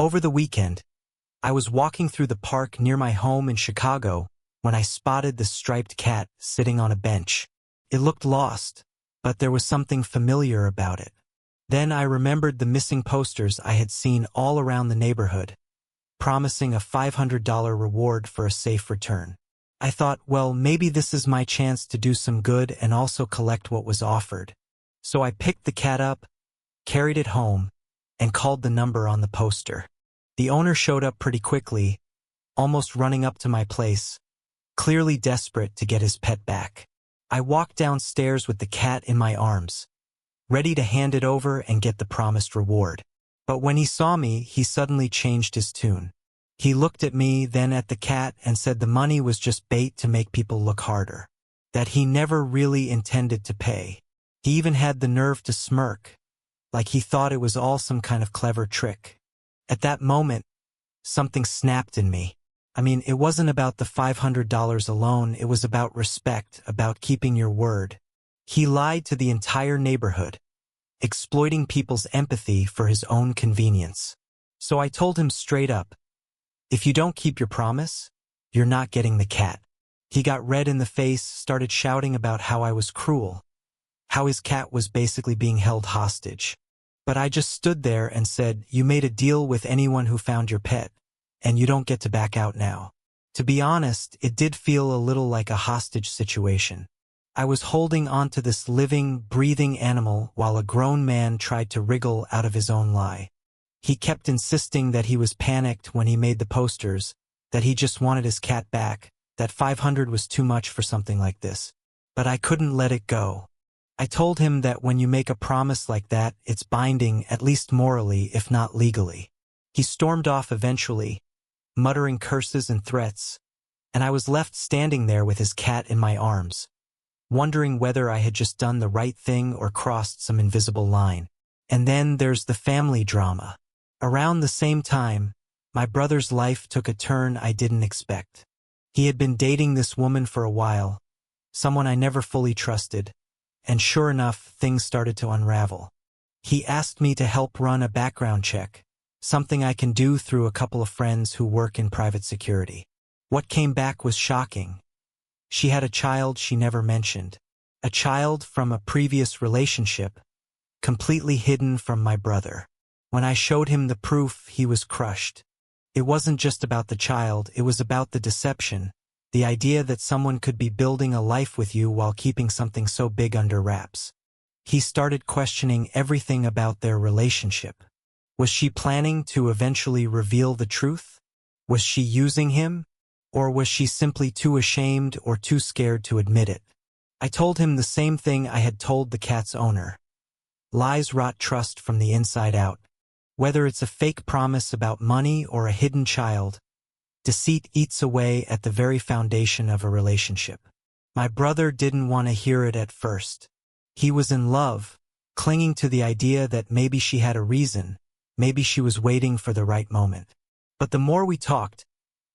Over the weekend, I was walking through the park near my home in Chicago when I spotted the striped cat sitting on a bench. It looked lost, but there was something familiar about it. Then I remembered the missing posters I had seen all around the neighborhood, promising a $500 reward for a safe return. I thought, well, maybe this is my chance to do some good and also collect what was offered. So I picked the cat up, carried it home, and called the number on the poster. The owner showed up pretty quickly, almost running up to my place, clearly desperate to get his pet back. I walked downstairs with the cat in my arms, ready to hand it over and get the promised reward. But when he saw me, he suddenly changed his tune. He looked at me, then at the cat, and said the money was just bait to make people look harder, that he never really intended to pay. He even had the nerve to smirk, like he thought it was all some kind of clever trick. At that moment, something snapped in me. I mean, it wasn't about the $500 alone, it was about respect, about keeping your word. He lied to the entire neighborhood, exploiting people's empathy for his own convenience. So I told him straight up, if you don't keep your promise, you're not getting the cat. He got red in the face, started shouting about how I was cruel, how his cat was basically being held hostage. But I just stood there and said, you made a deal with anyone who found your pet, and you don't get to back out now. To be honest, it did feel a little like a hostage situation. I was holding onto this living, breathing animal while a grown man tried to wriggle out of his own lie. He kept insisting that he was panicked when he made the posters, that he just wanted his cat back, that 500 was too much for something like this. But I couldn't let it go. I told him that when you make a promise like that, it's binding, at least morally, if not legally. He stormed off eventually, muttering curses and threats, and I was left standing there with his cat in my arms, wondering whether I had just done the right thing or crossed some invisible line. And then there's the family drama. Around the same time, my brother's life took a turn I didn't expect. He had been dating this woman for a while, someone I never fully trusted, and sure enough, things started to unravel. He asked me to help run a background check, something I can do through a couple of friends who work in private security. What came back was shocking. She had a child she never mentioned, a child from a previous relationship, completely hidden from my brother. When I showed him the proof, he was crushed. It wasn't just about the child, it was about the deception, the idea that someone could be building a life with you while keeping something so big under wraps. He started questioning everything about their relationship. Was she planning to eventually reveal the truth? Was she using him? Or was she simply too ashamed or too scared to admit it? I told him the same thing I had told the cat's owner. Lies rot trust from the inside out. Whether it's a fake promise about money or a hidden child, deceit eats away at the very foundation of a relationship. My brother didn't want to hear it at first. He was in love, clinging to the idea that maybe she had a reason, maybe she was waiting for the right moment. But the more we talked,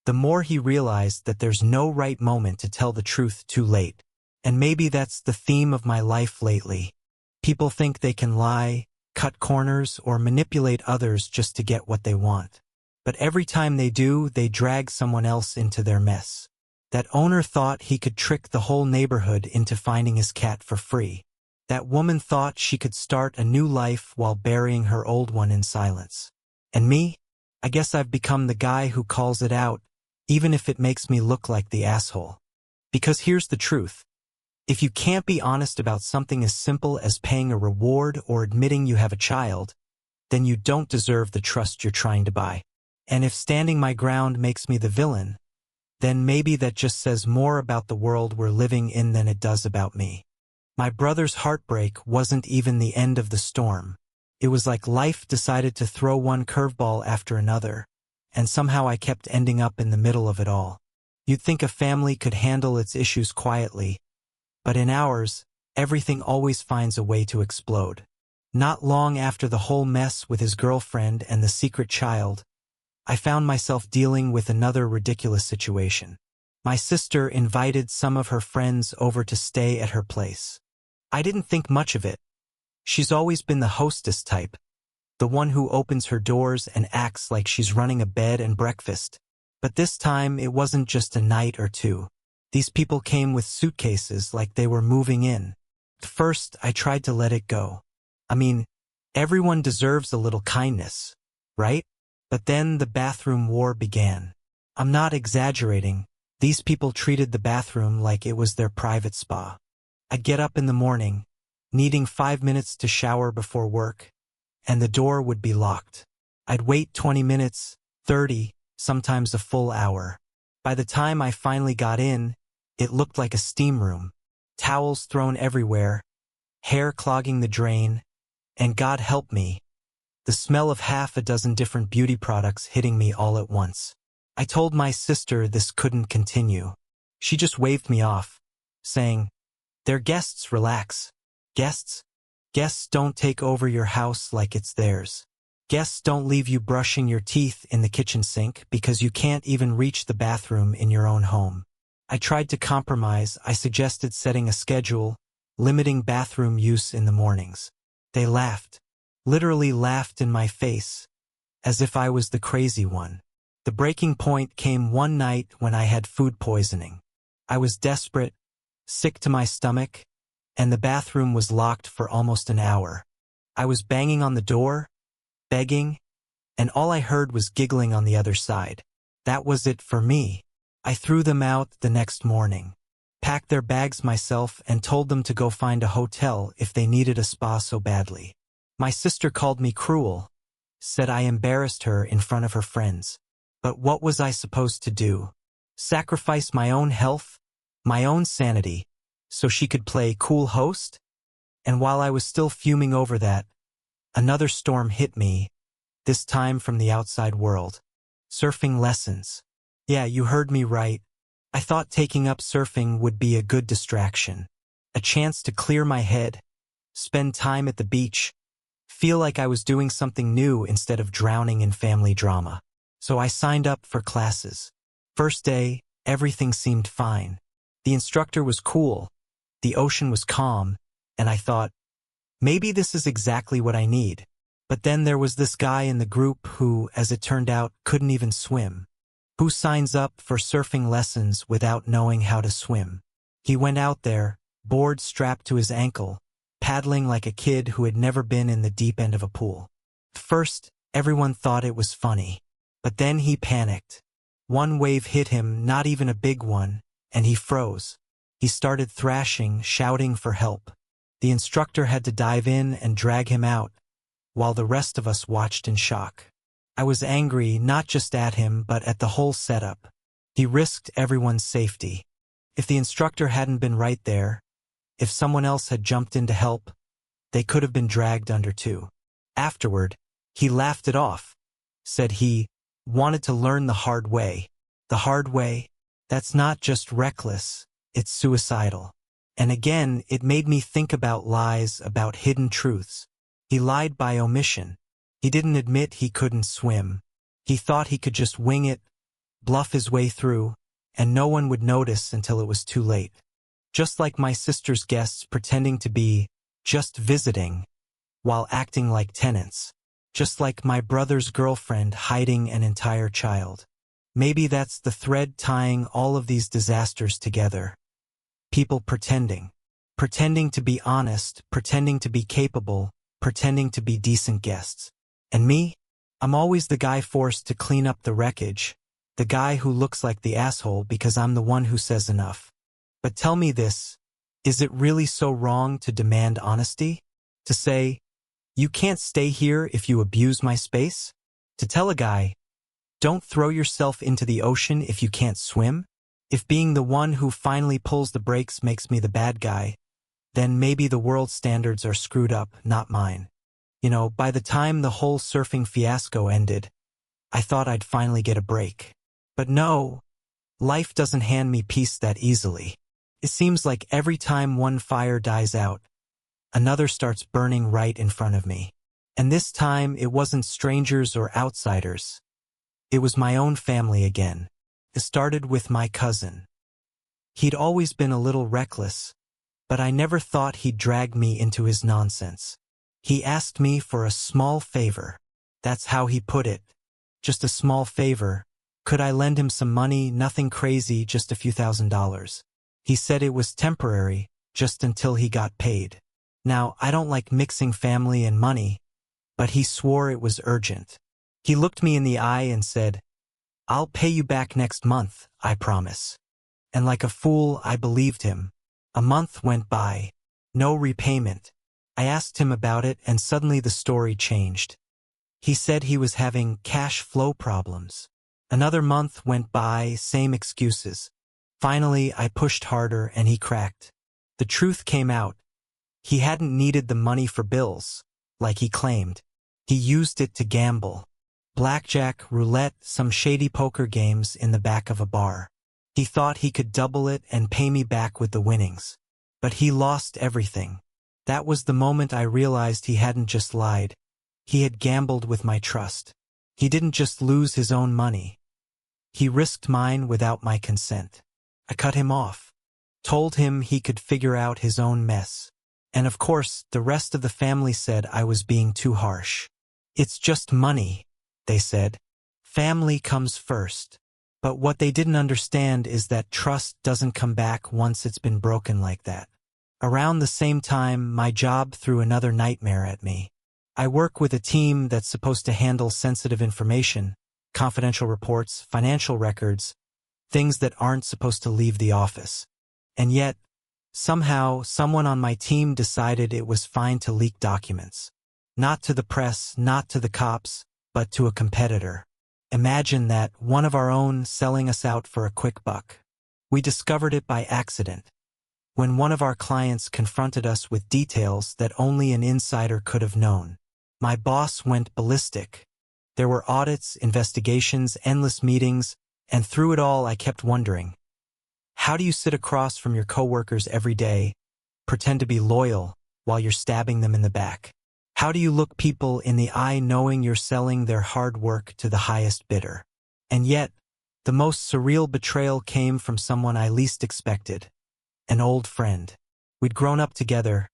the more he realized that there's no right moment to tell the truth too late. And maybe that's the theme of my life lately. People think they can lie, cut corners, or manipulate others just to get what they want. But every time they do, they drag someone else into their mess. That owner thought he could trick the whole neighborhood into finding his cat for free. That woman thought she could start a new life while burying her old one in silence. And me? I guess I've become the guy who calls it out, even if it makes me look like the asshole. Because here's the truth. If you can't be honest about something as simple as paying a reward or admitting you have a child, then you don't deserve the trust you're trying to buy. And if standing my ground makes me the villain, then maybe that just says more about the world we're living in than it does about me. My brother's heartbreak wasn't even the end of the storm. It was like life decided to throw one curveball after another, and somehow I kept ending up in the middle of it all. You'd think a family could handle its issues quietly, but in ours, everything always finds a way to explode. Not long after the whole mess with his girlfriend and the secret child, I found myself dealing with another ridiculous situation. My sister invited some of her friends over to stay at her place. I didn't think much of it. She's always been the hostess type, the one who opens her doors and acts like she's running a bed and breakfast. But this time it wasn't just a night or two. These people came with suitcases like they were moving in. At first, I tried to let it go. I mean, everyone deserves a little kindness, right? But then the bathroom war began. I'm not exaggerating. These people treated the bathroom like it was their private spa. I'd get up in the morning, needing 5 minutes to shower before work, and the door would be locked. I'd wait 20 minutes, 30, sometimes a full hour. By the time I finally got in, it looked like a steam room. Towels thrown everywhere, hair clogging the drain, and God help me, the smell of half a dozen different beauty products hitting me all at once. I told my sister this couldn't continue. She just waved me off, saying, "They're guests, relax." Guests? Guests don't take over your house like it's theirs. Guests don't leave you brushing your teeth in the kitchen sink because you can't even reach the bathroom in your own home. I tried to compromise. I suggested setting a schedule, limiting bathroom use in the mornings. They laughed, literally laughed in my face, as if I was the crazy one. The breaking point came one night when I had food poisoning. I was desperate, sick to my stomach, and the bathroom was locked for almost an hour. I was banging on the door, begging, and all I heard was giggling on the other side. That was it for me. I threw them out the next morning, packed their bags myself, and told them to go find a hotel if they needed a spa so badly. My sister called me cruel, said I embarrassed her in front of her friends. But what was I supposed to do? Sacrifice my own health, my own sanity, so she could play cool host? And while I was still fuming over that, another storm hit me, this time from the outside world. Surfing lessons. Yeah, you heard me right. I thought taking up surfing would be a good distraction. A chance to clear my head, spend time at the beach, feel like I was doing something new instead of drowning in family drama. So I signed up for classes. First day, everything seemed fine. The instructor was cool, the ocean was calm, and I thought, maybe this is exactly what I need. But then there was this guy in the group who, as it turned out, couldn't even swim. Who signs up for surfing lessons without knowing how to swim? He went out there, board strapped to his ankle, paddling like a kid who had never been in the deep end of a pool. First, everyone thought it was funny. But then he panicked. One wave hit him, not even a big one, and he froze. He started thrashing, shouting for help. The instructor had to dive in and drag him out, while the rest of us watched in shock. I was angry not just at him but at the whole setup. He risked everyone's safety. If the instructor hadn't been right there, if someone else had jumped in to help, they could have been dragged under too. Afterward, he laughed it off, said he wanted to learn the hard way. The hard way? That's not just reckless, it's suicidal. And again, it made me think about lies, about hidden truths. He lied by omission. He didn't admit he couldn't swim. He thought he could just wing it, bluff his way through, and no one would notice until it was too late. Just like my sister's guests pretending to be just visiting while acting like tenants. Just like my brother's girlfriend hiding an entire child. Maybe that's the thread tying all of these disasters together. People pretending. Pretending to be honest, pretending to be capable, pretending to be decent guests. And me? I'm always the guy forced to clean up the wreckage, the guy who looks like the asshole because I'm the one who says enough. But tell me this, is it really so wrong to demand honesty? To say, you can't stay here if you abuse my space? To tell a guy, don't throw yourself into the ocean if you can't swim? If being the one who finally pulls the brakes makes me the bad guy, then maybe the world standards are screwed up, not mine. You know, by the time the whole surfing fiasco ended, I thought I'd finally get a break. But no, life doesn't hand me peace that easily. It seems like every time one fire dies out, another starts burning right in front of me. And this time it wasn't strangers or outsiders. It was my own family again. It started with my cousin. He'd always been a little reckless, but I never thought he'd drag me into his nonsense. He asked me for a small favor. That's how he put it. Just a small favor. Could I lend him some money? Nothing crazy, just a few $1,000s. He said it was temporary, just until he got paid. Now, I don't like mixing family and money, but he swore it was urgent. He looked me in the eye and said, "I'll pay you back next month, I promise." And like a fool, I believed him. A month went by. No repayment. I asked him about it, and suddenly the story changed. He said he was having cash flow problems. Another month went by, same excuses. Finally, I pushed harder and he cracked. The truth came out. He hadn't needed the money for bills, like he claimed. He used it to gamble. Blackjack, roulette, some shady poker games in the back of a bar. He thought he could double it and pay me back with the winnings. But he lost everything. That was the moment I realized he hadn't just lied. He had gambled with my trust. He didn't just lose his own money. He risked mine without my consent. I cut him off. Told him he could figure out his own mess. And of course, the rest of the family said I was being too harsh. "It's just money," they said. "Family comes first." But what they didn't understand is that trust doesn't come back once it's been broken like that. Around the same time, my job threw another nightmare at me. I work with a team that's supposed to handle sensitive information, confidential reports, financial records, things that aren't supposed to leave the office. And yet, somehow, someone on my team decided it was fine to leak documents. Not to the press, not to the cops, but to a competitor. Imagine that, one of our own selling us out for a quick buck. We discovered it by accident, when one of our clients confronted us with details that only an insider could have known. My boss went ballistic. There were audits, investigations, endless meetings, and through it all I kept wondering, how do you sit across from your coworkers every day, pretend to be loyal, while you're stabbing them in the back? How do you look people in the eye knowing you're selling their hard work to the highest bidder? And yet, the most surreal betrayal came from someone I least expected. An old friend. We'd grown up together,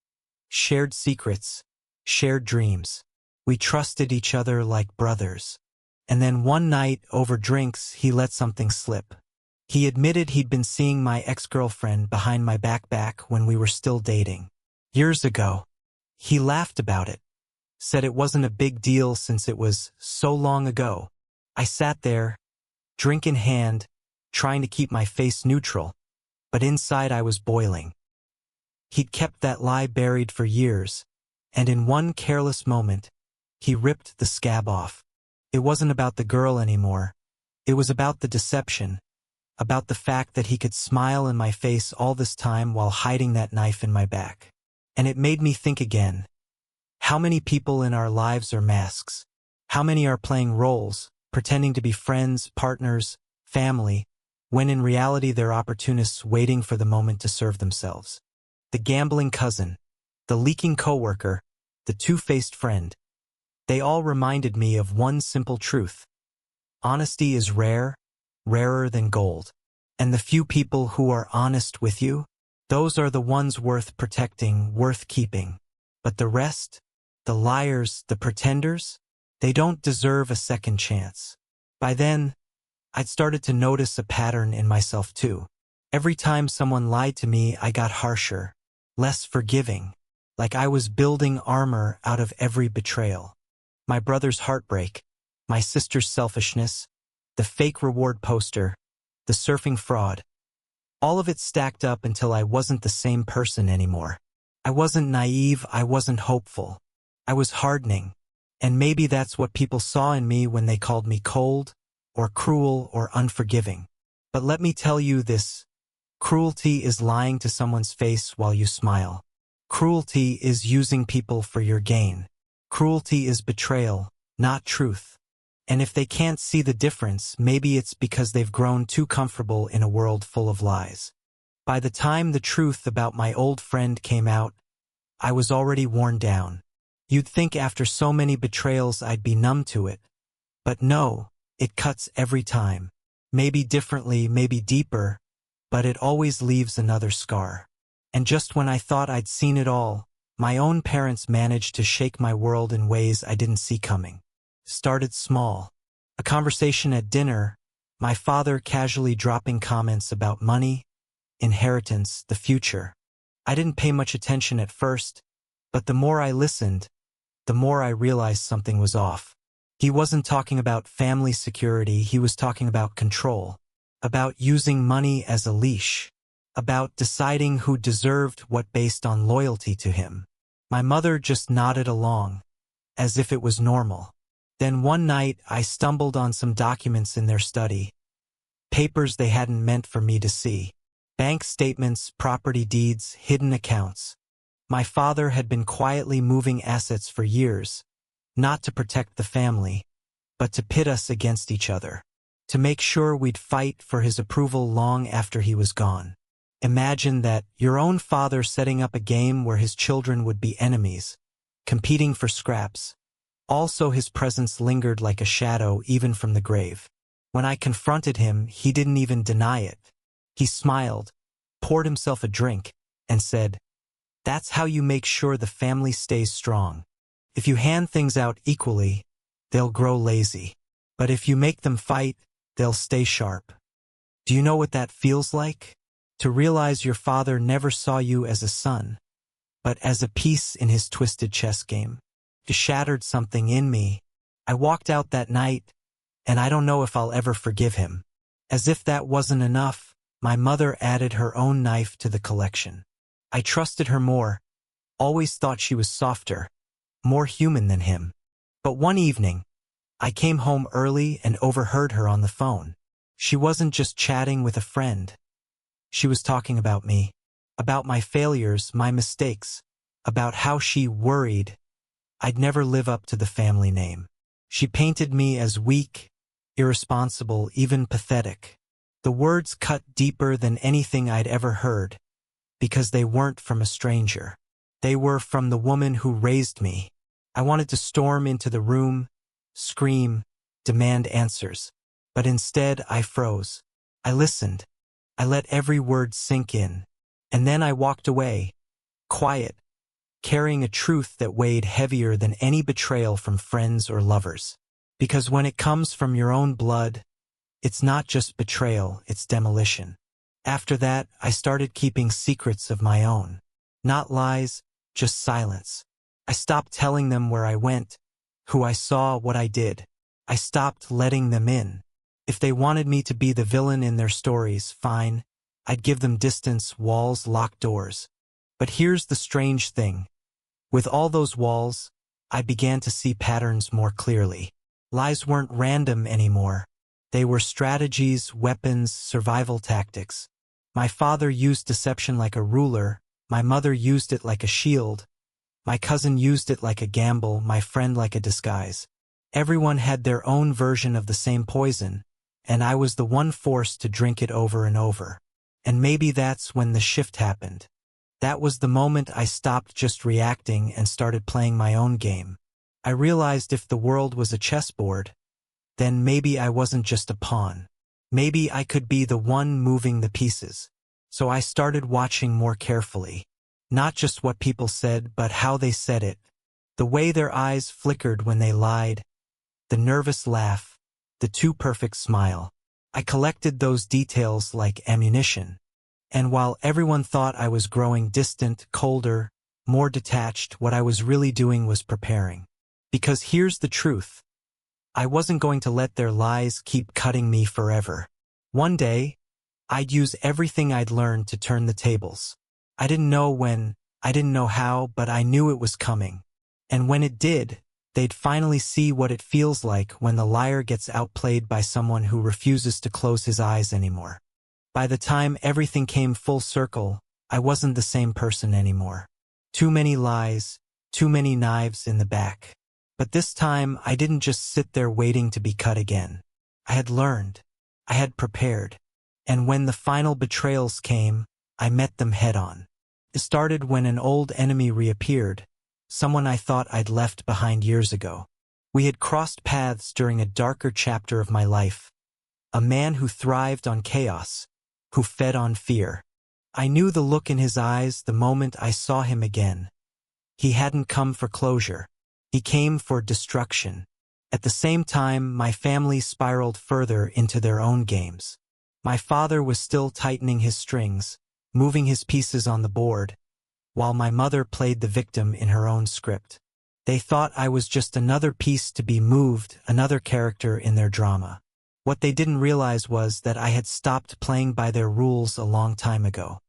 shared secrets, shared dreams. We trusted each other like brothers. And then one night, over drinks, he let something slip. He admitted he'd been seeing my ex-girlfriend behind my back when we were still dating. Years ago. He laughed about it. Said it wasn't a big deal since it was so long ago. I sat there, drink in hand, trying to keep my face neutral, but inside I was boiling. He'd kept that lie buried for years, and in one careless moment, he ripped the scab off. It wasn't about the girl anymore. It was about the deception, about the fact that he could smile in my face all this time while hiding that knife in my back. And it made me think again. How many people in our lives are masks? How many are playing roles, pretending to be friends, partners, family, when in reality they're opportunists waiting for the moment to serve themselves? The gambling cousin, the leaking coworker, the two-faced friend. They all reminded me of one simple truth. Honesty is rare, rarer than gold. And the few people who are honest with you, those are the ones worth protecting, worth keeping. But the rest, the liars, the pretenders, they don't deserve a second chance. By then, I'd started to notice a pattern in myself too. Every time someone lied to me, I got harsher, less forgiving, like I was building armor out of every betrayal. My brother's heartbreak, my sister's selfishness, the fake reward poster, the surfing fraud. All of it stacked up until I wasn't the same person anymore. I wasn't naive, I wasn't hopeful. I was hardening, and maybe that's what people saw in me when they called me cold, or cruel, or unforgiving. But let me tell you this, cruelty is lying to someone's face while you smile. Cruelty is using people for your gain. Cruelty is betrayal, not truth. And if they can't see the difference, maybe it's because they've grown too comfortable in a world full of lies. By the time the truth about my old friend came out, I was already worn down. You'd think after so many betrayals I'd be numb to it. But no, it cuts every time. Maybe differently, maybe deeper, but it always leaves another scar. And just when I thought I'd seen it all, My own parents managed to shake my world in ways I didn't see coming. Started small. A conversation at dinner, my father casually dropping comments about money, inheritance, the future. I didn't pay much attention at first, but the more I listened, the more I realized something was off. He wasn't talking about family security, he was talking about control, about using money as a leash, about deciding who deserved what based on loyalty to him. My mother just nodded along, as if it was normal. Then one night I stumbled on some documents in their study, papers they hadn't meant for me to see. Bank statements, property deeds, hidden accounts. My father had been quietly moving assets for years, not to protect the family, but to pit us against each other, to make sure we'd fight for his approval long after he was gone. Imagine that, your own father setting up a game where his children would be enemies, competing for scraps. Also, his presence lingered like a shadow even from the grave. When I confronted him, he didn't even deny it. He smiled, poured himself a drink, and said, "That's how you make sure the family stays strong. If you hand things out equally, they'll grow lazy. But if you make them fight, they'll stay sharp." Do you know what that feels like? To realize your father never saw you as a son, but as a piece in his twisted chess game. It shattered something in me. I walked out that night, and I don't know if I'll ever forgive him. As if that wasn't enough, my mother added her own knife to the collection. I trusted her more, always thought she was softer, more human than him. But one evening, I came home early and overheard her on the phone. She wasn't just chatting with a friend. She was talking about me, about my failures, my mistakes, about how she worried I'd never live up to the family name. She painted me as weak, irresponsible, even pathetic. The words cut deeper than anything I'd ever heard, because they weren't from a stranger. They were from the woman who raised me. I wanted to storm into the room, scream, demand answers. But instead, I froze. I listened. I let every word sink in. And then I walked away, quiet, carrying a truth that weighed heavier than any betrayal from friends or lovers. Because when it comes from your own blood, it's not just betrayal, it's demolition. After that, I started keeping secrets of my own. Not lies, just silence. I stopped telling them where I went, who I saw, what I did. I stopped letting them in. If they wanted me to be the villain in their stories, fine. I'd give them distance, walls, locked doors. But here's the strange thing. With all those walls, I began to see patterns more clearly. Lies weren't random anymore. They were strategies, weapons, survival tactics. My father used deception like a ruler. My mother used it like a shield. My cousin used it like a gamble, my friend like a disguise. Everyone had their own version of the same poison, and I was the one forced to drink it over and over. And maybe that's when the shift happened. That was the moment I stopped just reacting and started playing my own game. I realized if the world was a chessboard, then maybe I wasn't just a pawn. Maybe I could be the one moving the pieces. So I started watching more carefully. Not just what people said, but how they said it. The way their eyes flickered when they lied. The nervous laugh. The too perfect smile. I collected those details like ammunition. And while everyone thought I was growing distant, colder, more detached, what I was really doing was preparing. Because here's the truth. I wasn't going to let their lies keep cutting me forever. One day, I'd use everything I'd learned to turn the tables. I didn't know when, I didn't know how, but I knew it was coming. And when it did, they'd finally see what it feels like when the liar gets outplayed by someone who refuses to close his eyes anymore. By the time everything came full circle, I wasn't the same person anymore. Too many lies, too many knives in the back. But this time, I didn't just sit there waiting to be cut again. I had learned. I had prepared. And when the final betrayals came, I met them head-on. It started when an old enemy reappeared, someone I thought I'd left behind years ago. We had crossed paths during a darker chapter of my life. A man who thrived on chaos, who fed on fear. I knew the look in his eyes the moment I saw him again. He hadn't come for closure. He came for destruction. At the same time, my family spiraled further into their own games. My father was still tightening his strings, moving his pieces on the board, while my mother played the victim in her own script. They thought I was just another piece to be moved, another character in their drama. What they didn't realize was that I had stopped playing by their rules a long time ago.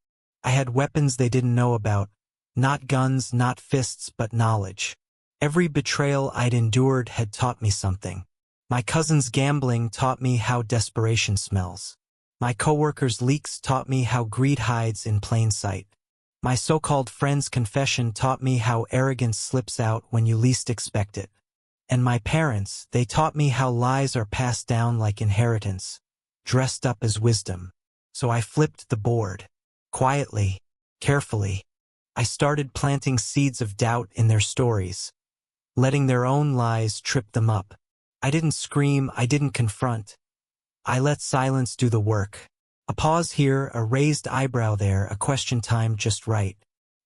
I had weapons they didn't know about, not guns, not fists, but knowledge. Every betrayal I'd endured had taught me something. My cousin's gambling taught me how desperation smells. My coworkers' leaks taught me how greed hides in plain sight. My so-called friend's confession taught me how arrogance slips out when you least expect it. And my parents, they taught me how lies are passed down like inheritance, dressed up as wisdom. So I flipped the board. Quietly, carefully, I started planting seeds of doubt in their stories, letting their own lies trip them up. I didn't scream, I didn't confront. I let silence do the work. A pause here, a raised eyebrow there, a question timed just right.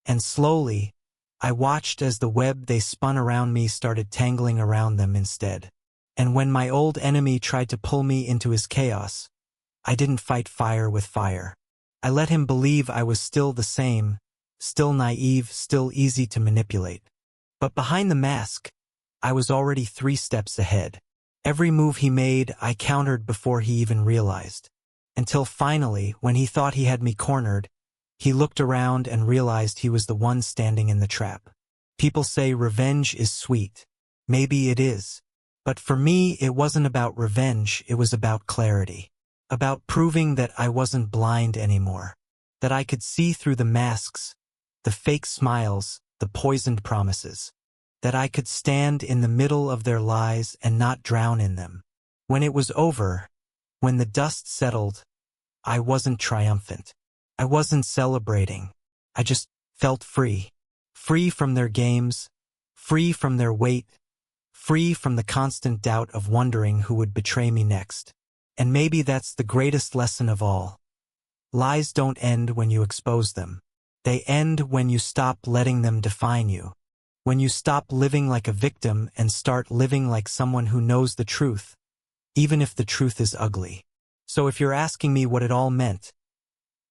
And slowly, I watched as the web they spun around me started tangling around them instead. And when my old enemy tried to pull me into his chaos, I didn't fight fire with fire. I let him believe I was still the same, still naive, still easy to manipulate. But behind the mask, I was already 3 steps ahead. Every move he made, I countered before he even realized. Until finally, when he thought he had me cornered, he looked around and realized he was the one standing in the trap. People say revenge is sweet. Maybe it is. But for me, it wasn't about revenge, it was about clarity. About proving that I wasn't blind anymore. That I could see through the masks, the fake smiles, the poisoned promises. That I could stand in the middle of their lies and not drown in them. When it was over, when the dust settled, I wasn't triumphant. I wasn't celebrating. I just felt free. Free from their games, free from their weight, free from the constant doubt of wondering who would betray me next. And maybe that's the greatest lesson of all. Lies don't end when you expose them. They end when you stop letting them define you. When you stop living like a victim and start living like someone who knows the truth, even if the truth is ugly. So if you're asking me what it all meant,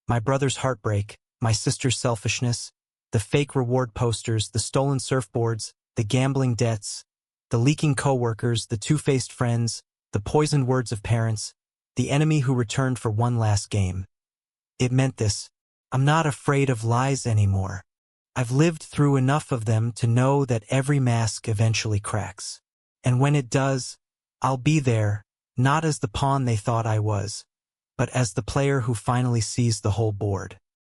my brother's heartbreak, my sister's selfishness, the fake reward posters, the stolen surfboards, the gambling debts, the leaking coworkers, the two-faced friends, the poisoned words of parents, the enemy who returned for one last game. It meant this: I'm not afraid of lies anymore. I've lived through enough of them to know that every mask eventually cracks. And when it does, I'll be there, not as the pawn they thought I was, but as the player who finally sees the whole board.